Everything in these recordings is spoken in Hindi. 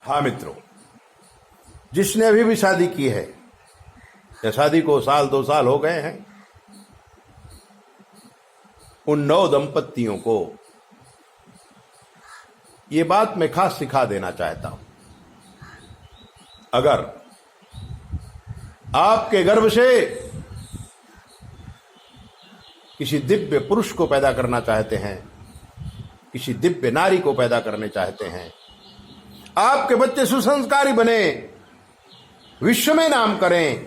हाँ मित्रों, जिसने अभी भी शादी की है या शादी को साल 2 साल हो गए हैं, उन 9 दंपतियों को ये बात मैं खास सिखा देना चाहता हूं। अगर आपके गर्भ से किसी दिव्य पुरुष को पैदा करना चाहते हैं, किसी दिव्य नारी को पैदा करने चाहते हैं, आपके बच्चे सुसंस्कारी बने, विश्व में नाम करें,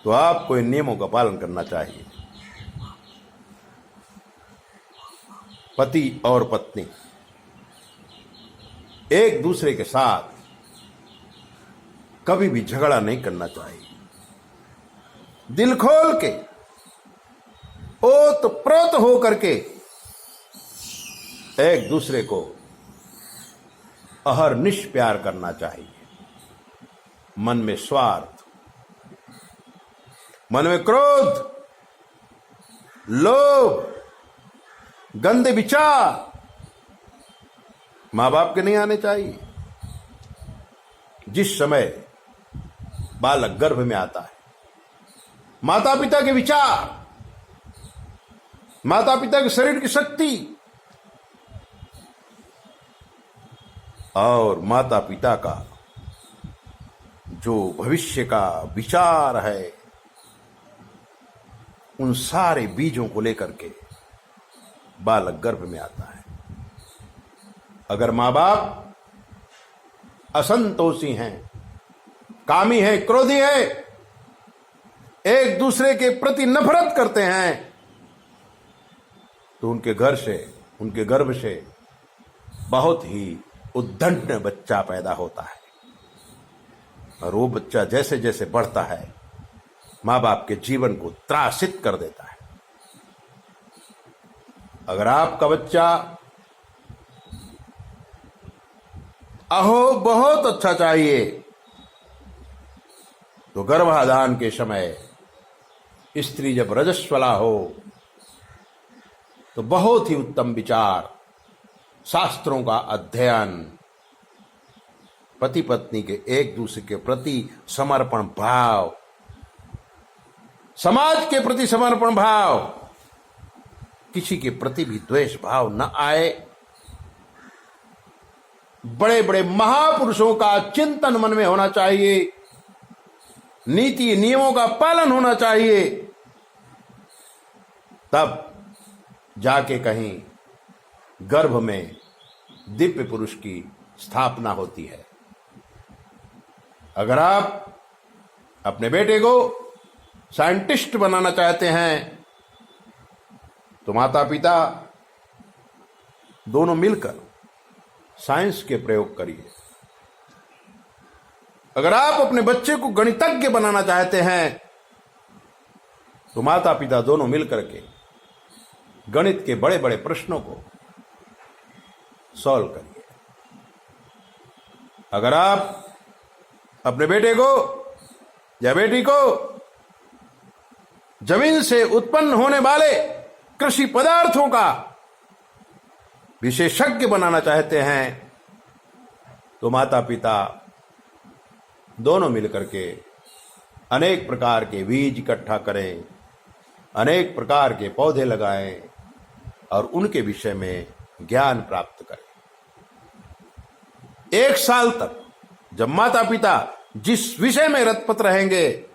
तो आपको इन नियमों का पालन करना चाहिए। पति और पत्नी एक दूसरे के साथ कभी भी झगड़ा नहीं करना चाहिए। दिल खोल के, ओतप्रोत होकर के एक दूसरे को अहरनिश प्यार करना चाहिए। मन में स्वार्थ, मन में क्रोध, लोभ, गंदे विचार मां बाप के नहीं आने चाहिए। जिस समय बालक गर्भ में आता है, माता पिता के विचार, माता पिता के शरीर की शक्ति और माता पिता का जो भविष्य का विचार है, उन सारे बीजों को लेकर के बालक गर्भ में आता है। अगर मां बाप असंतोषी हैं, कामी हैं, क्रोधी हैं, एक दूसरे के प्रति नफरत करते हैं, तो उनके घर से, उनके गर्भ से बहुत ही उद्दंड बच्चा पैदा होता है। और वो बच्चा जैसे जैसे बढ़ता है, मां बाप के जीवन को त्रासित कर देता है। अगर आपका बच्चा अहो बहुत अच्छा चाहिए, तो गर्भाधान के समय स्त्री जब रजस्वला हो, तो बहुत ही उत्तम विचार, शास्त्रों का अध्ययन, पति पत्नी के एक दूसरे के प्रति समर्पण भाव, समाज के प्रति समर्पण भाव, किसी के प्रति भी द्वेष भाव न आए। बड़े बड़े महापुरुषों का चिंतन मन में होना चाहिए, नीति नियमों का पालन होना चाहिए, तब जाके कहीं गर्भ में दिव्य पुरुष की स्थापना होती है। अगर आप अपने बेटे को साइंटिस्ट बनाना चाहते हैं, तो माता पिता दोनों मिलकर साइंस के प्रयोग करिए। अगर आप अपने बच्चे को गणितज्ञ बनाना चाहते हैं, तो माता पिता दोनों मिलकर के गणित के बड़े बड़े प्रश्नों को सॉल्व करिए। अगर आप अपने बेटे को या बेटी को जमीन से उत्पन्न होने वाले कृषि पदार्थों का विशेषज्ञ बनाना चाहते हैं, तो माता पिता दोनों मिलकर के अनेक प्रकार के बीज इकट्ठा करें, अनेक प्रकार के पौधे लगाएं और उनके विषय में ज्ञान प्राप्त करें। 1 साल तक जब माता पिता जिस विषय में रतपत रहेंगे,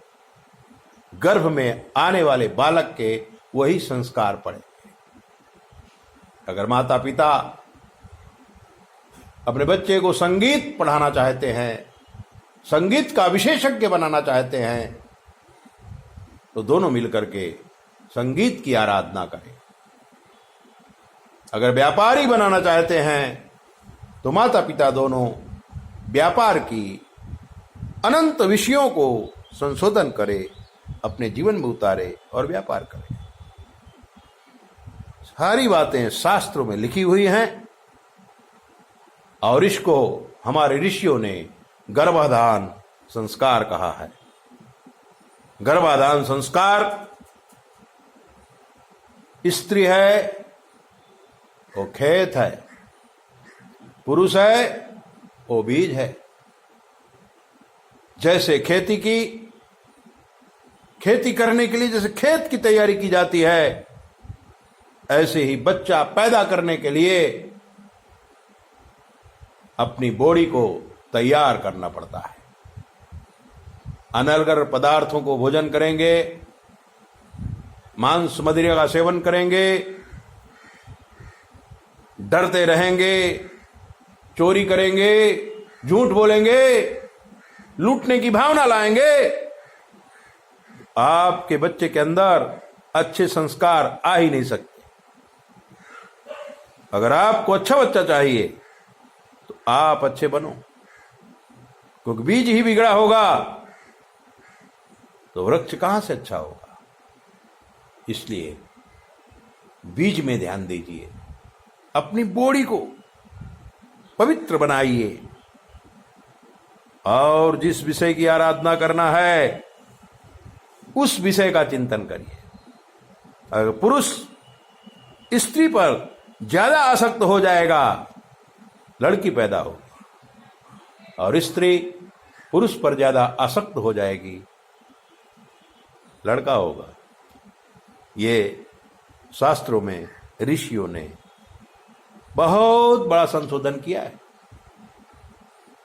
गर्भ में आने वाले बालक के वही संस्कार पड़ेंगे। अगर माता पिता अपने बच्चे को संगीत पढ़ाना चाहते हैं, संगीत का विशेषज्ञ बनाना चाहते हैं, तो दोनों मिलकर के संगीत की आराधना करें। अगर व्यापारी बनाना चाहते हैं, तो माता पिता दोनों व्यापार की अनंत विषयों को संशोधन करें, अपने जीवन में उतारे और व्यापार करें। सारी बातें शास्त्रों में लिखी हुई हैं और इसको हमारे ऋषियों ने गर्भाधान संस्कार कहा है। गर्भाधान संस्कार स्त्री है, वो खेत है, पुरुष है वो बीज है। जैसे खेती करने के लिए जैसे खेत की तैयारी की जाती है, ऐसे ही बच्चा पैदा करने के लिए अपनी बॉडी को तैयार करना पड़ता है। अनर्गल पदार्थों को भोजन करेंगे, मांस मदिरा का सेवन करेंगे, डरते रहेंगे, चोरी करेंगे, झूठ बोलेंगे, लूटने की भावना लाएंगे, आपके बच्चे के अंदर अच्छे संस्कार आ ही नहीं सकते। अगर आपको अच्छा बच्चा चाहिए तो आप अच्छे बनो, क्योंकि बीज ही बिगड़ा होगा तो वृक्ष कहां से अच्छा होगा। इसलिए बीज में ध्यान दीजिए, अपनी बॉडी को पवित्र बनाइए और जिस विषय की आराधना करना है उस विषय का चिंतन करिए। अगर पुरुष स्त्री पर ज्यादा आसक्त हो जाएगा, लड़की पैदा होगी, और स्त्री पुरुष पर ज्यादा आसक्त हो जाएगी, लड़का होगा। ये शास्त्रों में ऋषियों ने बहुत बड़ा संशोधन किया है।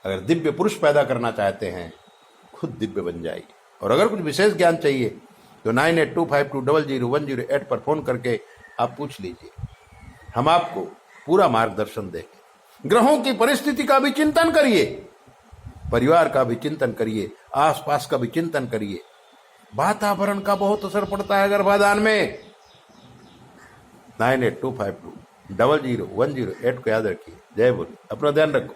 अगर दिव्य पुरुष पैदा करना चाहते हैं, खुद दिव्य बन जाइए। और अगर कुछ विशेष ज्ञान चाहिए तो 9825200108 पर फोन करके आप पूछ लीजिए, हम आपको पूरा मार्गदर्शन देंगे। ग्रहों की परिस्थिति का भी चिंतन करिए, परिवार का भी चिंतन करिए, आसपास का भी चिंतन करिए। वातावरण का बहुत असर पड़ता है गर्भाधान में। 9825200108 को याद रखिए। जय बोले, अपना ध्यान रखो।